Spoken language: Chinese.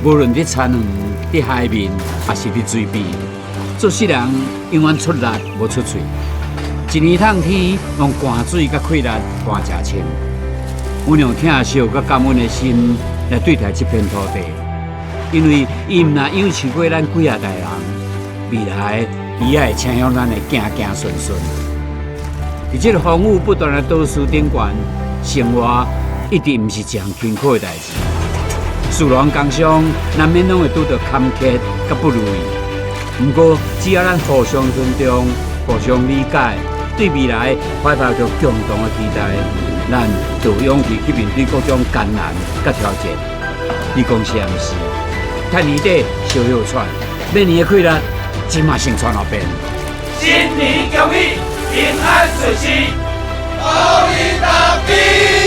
无论伫田园、伫海面，还是伫水边，做事人永远出力无出嘴。一年通天用汗水甲气力汗食清，阮用疼惜甲感恩的心来对待这片土地，因为伊毋但养饲过咱几啊代人，未来伊也会请向咱的子子孙孙。伫这个风雨不断的都市顶悬，生活一直毋是一项轻巧的代志。事人工商难免拢会拄到坎坷甲不如意，不过只要咱互相尊重、互相理解，对未来怀抱着共同的期待，咱就有勇气去面对各种艰难甲挑战。你讲是毋是？趁年底烧药喘，明年的气力即马先传后边。新年恭喜，平安顺心，好运大吉。